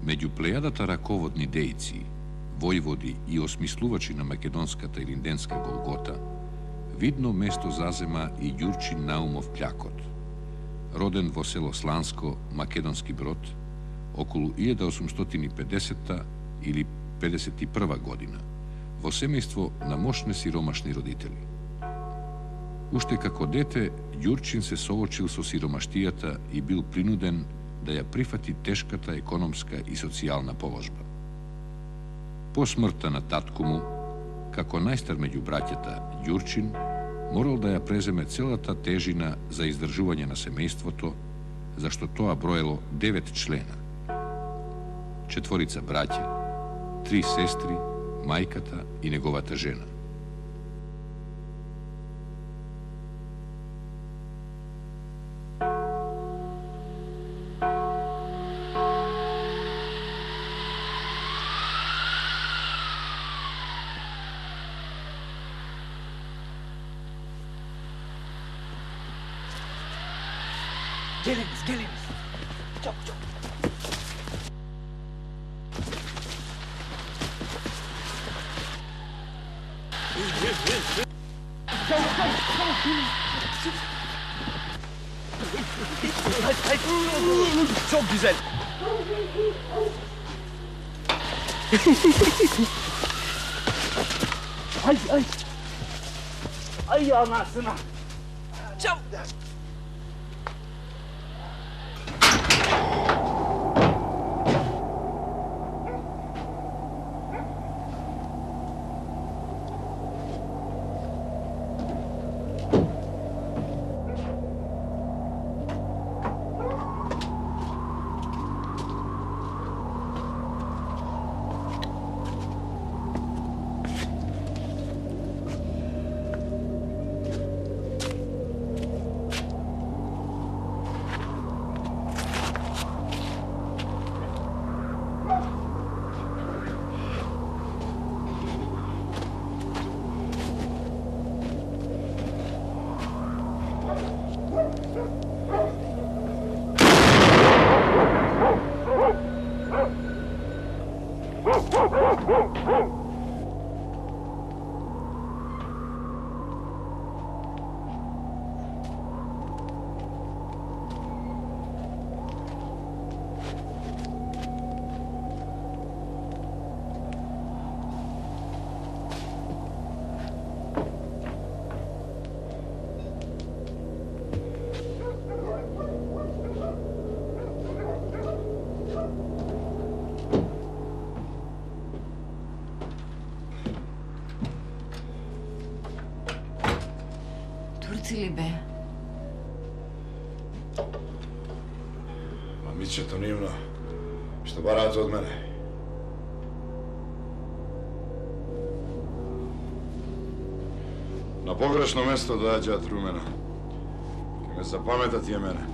Меѓу плејадата раководни дејци, војводи и осмислувачи на македонската и линденска Голгота, видно место зазема и Ѓурчин Наумов Пљакот, роден во село Сланско, Македонски Брод, околу 1850 или 51 година, во семејство на мошне сиромашни родители. Уште како дете, Ѓурчин се соочил со сиромаштијата и бил принуден да ја прифати тешката економска и социјална положба. По смртта на татко му, како најстар меѓу браќата, Ѓурчин морал да ја преземе целата тежина за издржување на семејството, зашто тоа броело 9 члена. 4 браќа, 3 сестри, мајката и неговата жена. Geliniz. Çabuk. Çok güzel. Ay anasına. Çabuk. Турци ли бе? Мамичето нивно, што бараат од мене. На погрешно место доаѓаат Румена. Ке ме запаметат и мене.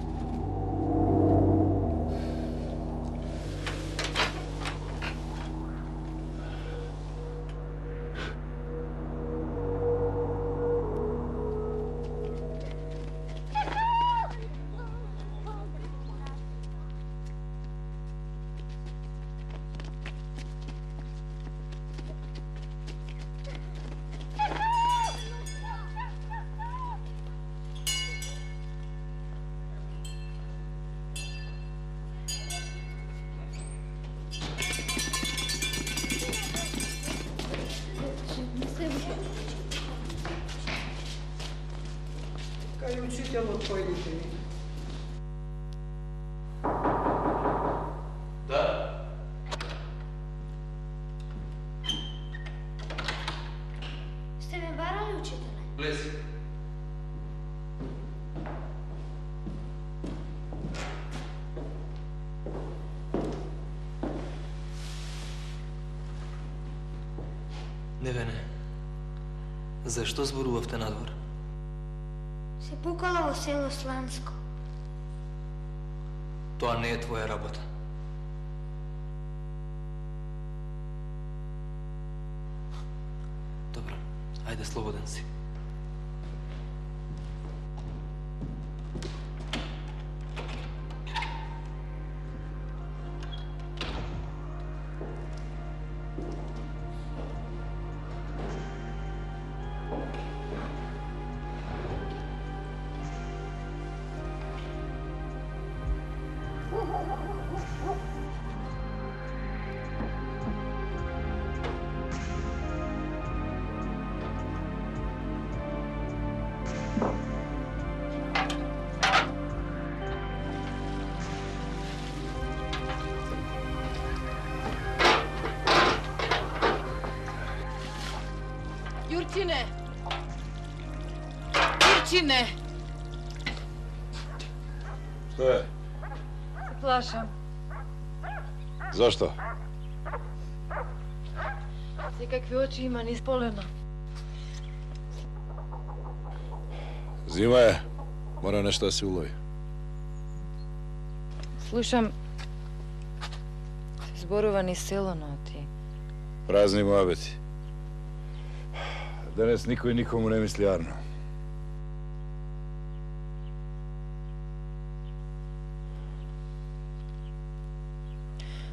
Кај учителот појдите ви. Да. Сте ме барали, учителе? Влези. Невене, зашто зборувавте надвор? Се пукала во село Сланско. Тоа не е твоја работа. Добро, ајде слободен си. Jurčine! Jurčine! Što je? Se plašam. Zašto? Sve kakve oči ima niz polena. Zima je. Mora nešto da se ulovi. Slušam zborova niz selo noti. Prazni moabeti. Danas niko i nikomu ne misli Arno.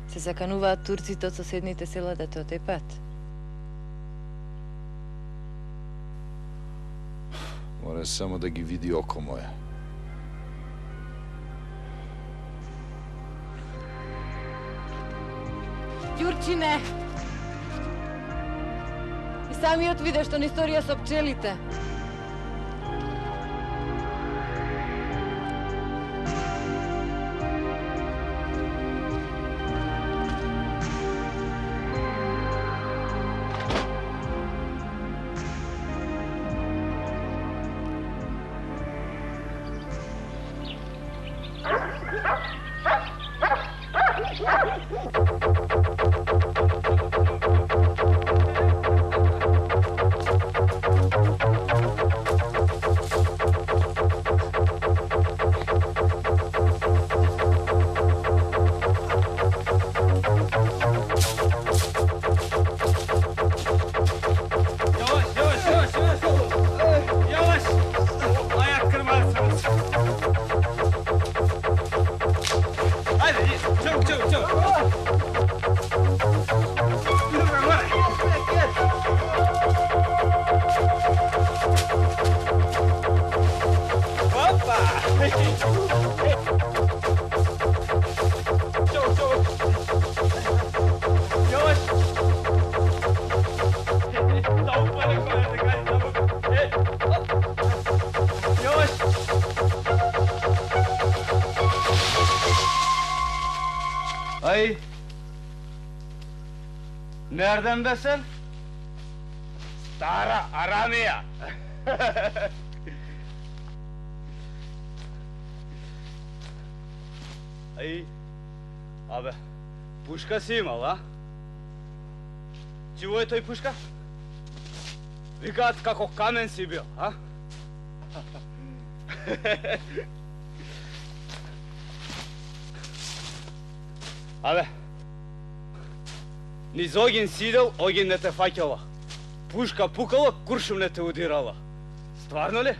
Se закануваат турците од соседните села да те отепат. Mora samo da gi vidi oko moje. Ѓурчине! И самиот виде што на историја со пчелите. Ay. Nereden be sen? Stara Aramija. Ay. Abi, puška si imal, a? Čего je to i puška? Vikat kako kamen si bil, a? Абе, низ огин сидел, огин не те фаќала. Пушка пукала, куршум не те удирала. Стварно ли?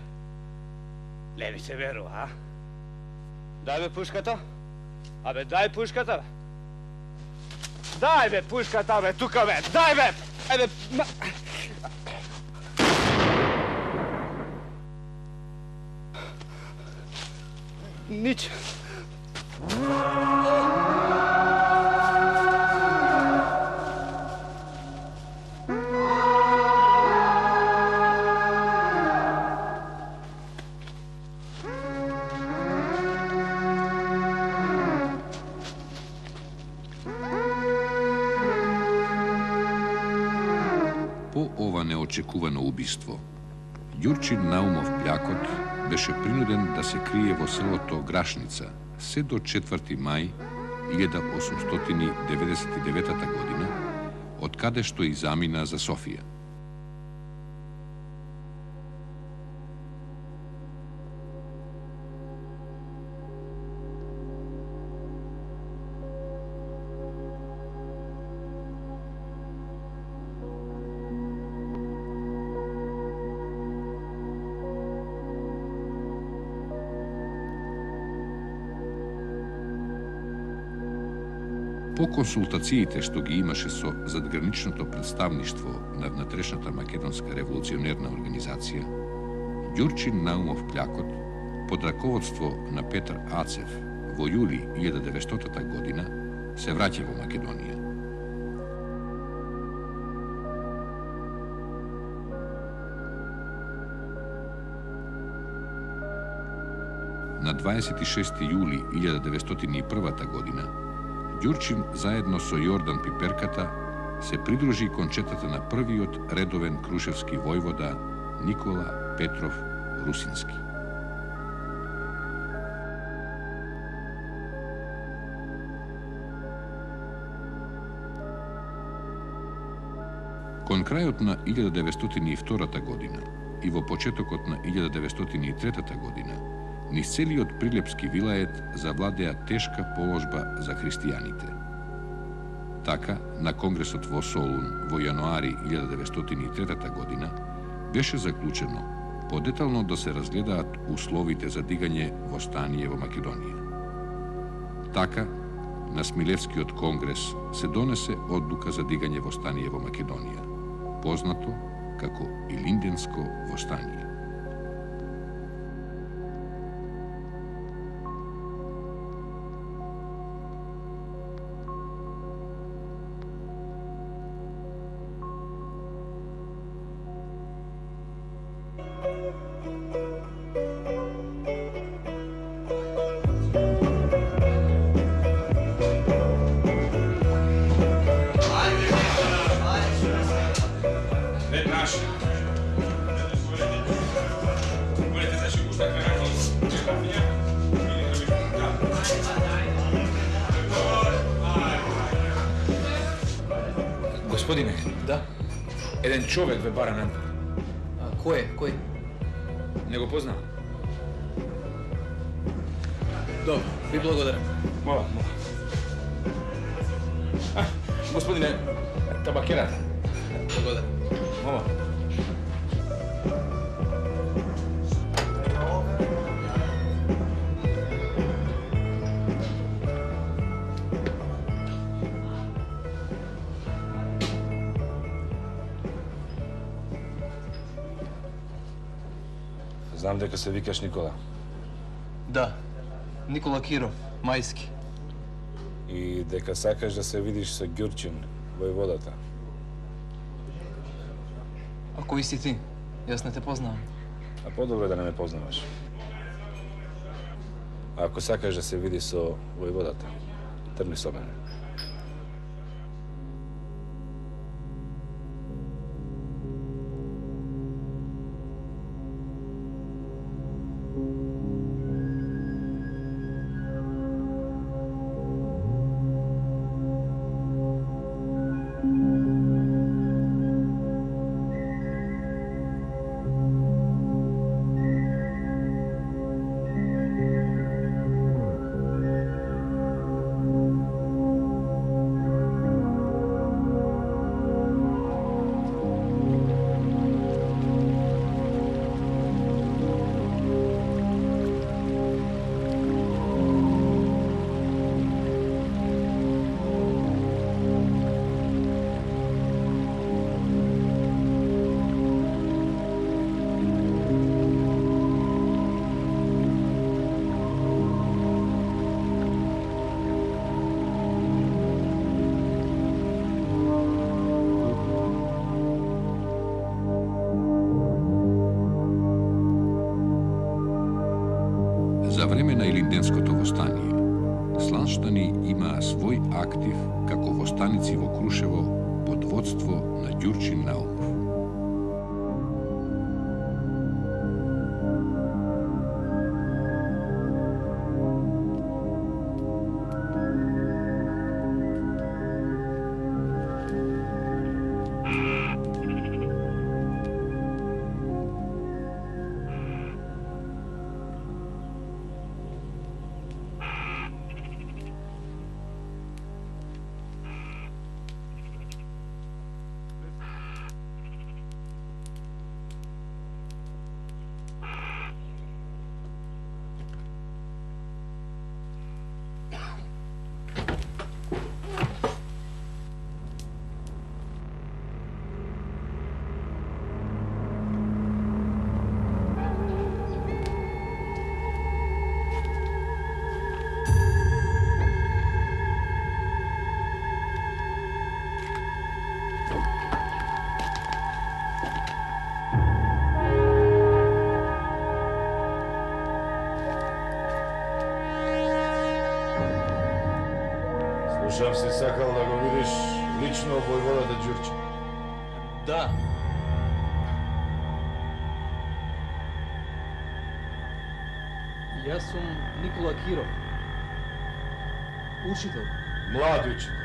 Не ми се верува, а? Дај бе пушката. Абе, дај пушката, бе. Дај бе пушката, бе, тука, бе. Дај, бе. Ебе, Нич. По ова неочекувано убиство, Ѓурчин Наумов Пљакот беше принуден да се крие во селото Грашница се до 4. мај 1899 година, од каде што и замина за Софија. По консултациите што ги имаше со задграничното представништво на внатрешната македонска револуционерна организација, Ѓурчин Наумов Пљакот, под раководство на Петар Ацев, во јули 1900 година, се враќа во Македонија. na 26. juli 1901. godina, Ѓурчин заедно со Јордан Пиперката се придружи кон четата на првиот редовен крушевски војвода Никола Петров Русински. Кон крајот на 1902 година и во почетокот на 1903 година, низ целиот Прилепски вилает завладеа тешка положба за христијаните. Така, на Конгресот во Солун во јануари 1903 година беше заклучено подетално да се разгледаат условите за дигање востание во Македонија. Така, на Смилевскиот конгрес се донесе одлука за дигање востание во Македонија, познато како Илинденско востание. Господине, Да? еден човек ве бара надвор. Кој е? Кој? Не го познавам. Добро, ви благодарам. Мола. Господине, табакерата. Благодарам. Мола. Знам дека се викаш Никола. Да. Никола Киров, Мајски. И дека сакаш да се видиш со Ѓурчин, војводата. А кој си ти? Јас не те познавам. А подобро да не ме познаваш. А ако сакаш да се видиш со војводата, тргни со мене. За време на Илинденското востание, сланштани имаа свој актив како востаници во Крушево под водство на Ѓурчин Наумов. Слушам си сакал да го видиш лично војводата Ѓурчин. Да. Јас сум Никола Киров. Учител. Млад учител.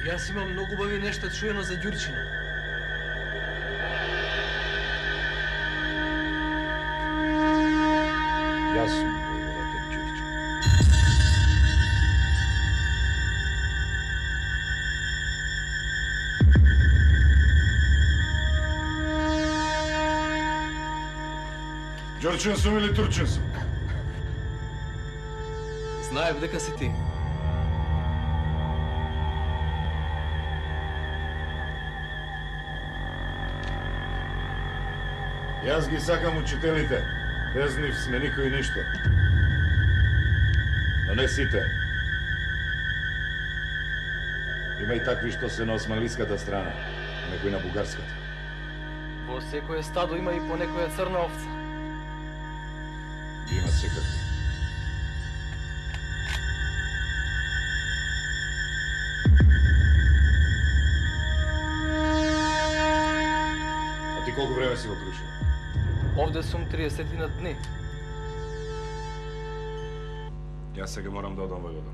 Јас имам многу убави нешта чуено за Ѓурчина. Јас сум војводата Ѓурчин. Ѓурчин сум или Турчин сум? Знаев дека си ти. Јас ги сакам учителите. Без нив сме никој ништо. Но не сите. Има и такви што се на османлиската страна, а некои на бугарската. Во секое стадо има и по некоја црна овца. Ги има секакви. А ти колку време си во Крушево? Овде сум 30 дни. Јас сега морам да одам во Војвода.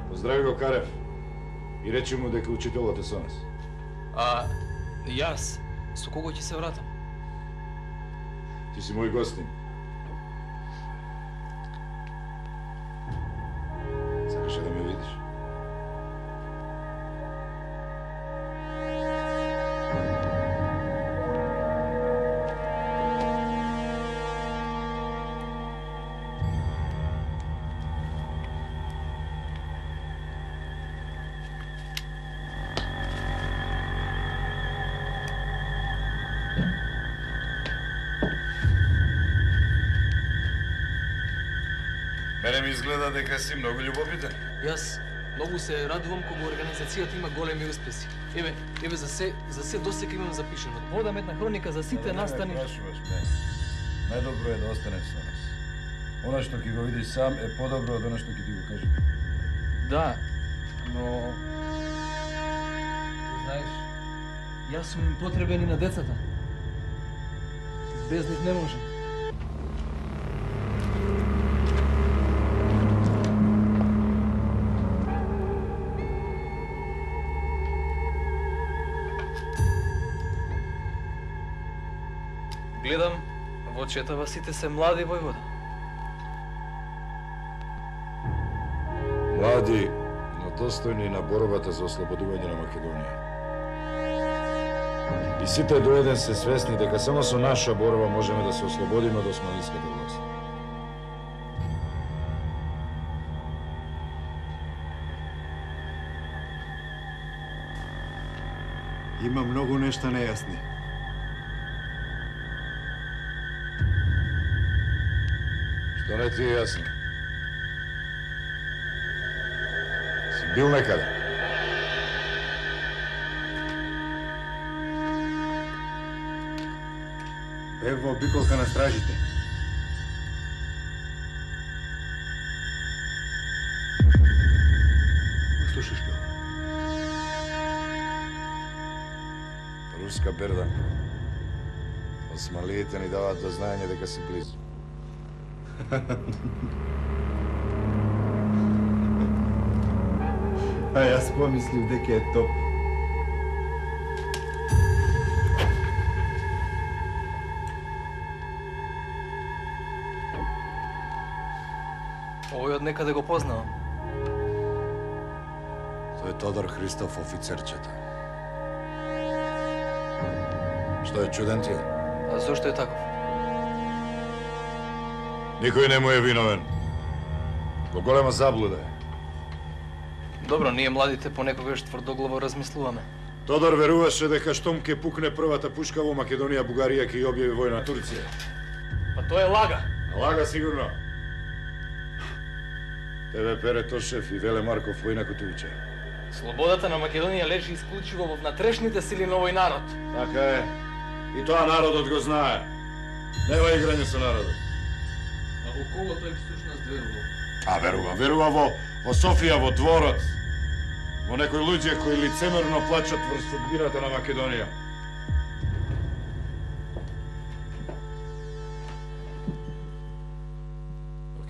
Поздрави го Карев и речи му дека учителот е со нас. А јас со кого ќе се вратам? Ти си мој гостин. Сакаш да ме видиш? Мене ми изгледа дека си многу љубопитен. Јас многу се радувам кога организацијата има големи успеси. Еве за се досека имам запишено. Водам една хроника за сите настани. Не прашуваш мене. Најдобро е да останеш со нас. Она што ќе го видиш сам е подобро од она што ќе ти го кажем. Да, но знаеш, јас сум им потребен и на децата. Без нив не можам. Гледам, во четава сите се млади војвода. Млади, но достојни на борбата за ослободување на Македонија. И сите до еден се свесни дека само со наша борба можеме да се ослободиме од османлиската власт. Има многу нешта нејасни. Што не ти е јасно? Си бил некаде? Бев во обиколка на стражите. Го слушаш го? Руска берданка. Осмалиите ни даваат до знаење дека си близу. А јас помислив дека е топ. Овој од некаде го познавам. Тој е Тодор Христоф, офицерчета. Што е, чуден ти е? А зошто е таков? Никој не му е виновен. Во голема заблуда е. Добро, ние младите понекогаш тврдоглаво размислуваме. Тодор веруваше дека штом ке пукне првата пушка во Македонија, Бугарија ќе ја објави војна на Турција. Па тоа е лага. Лага сигурно. Тебе Пере Тошев и Веле Марков војнако те уче. Слободата на Македонија лежи исклучиво во внатрешните сили на овој народ. Така е. И тоа народот го знае. Нема играње со народот. А во кого тој всушност верувал? Верува во Софија, во дворот, во некои луѓе кои лицемерно плачат врз судбината на Македонија.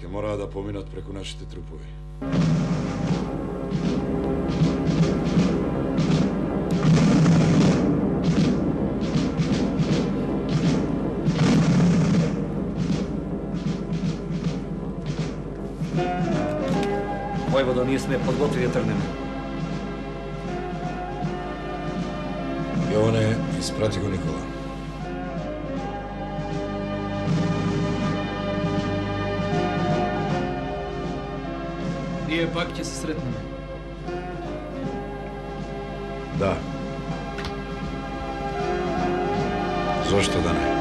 Ќе мораа да поминат преку нашите трупови. Војводо, ние сме подготвени да тргнеме. Јоване, испрати го Никола. Ние пак ќе се сретнеме. Да. Зошто да не?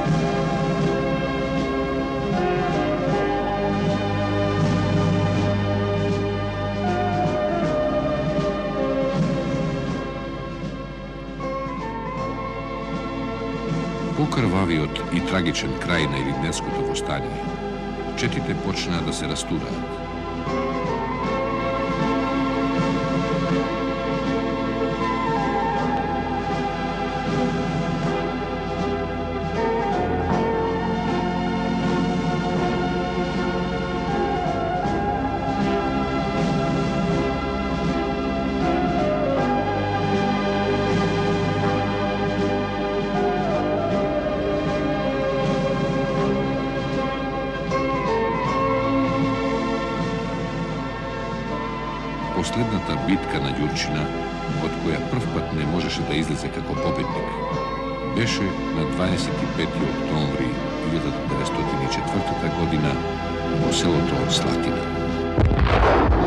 Покрвавиот и трагичен крај на Илинденското востање, четите почнаа да се растураат. Последната битка на Ѓурчина, од која првпат не можеше да излезе како победник, беше на 25. октомври 1904 година во селото Слатина.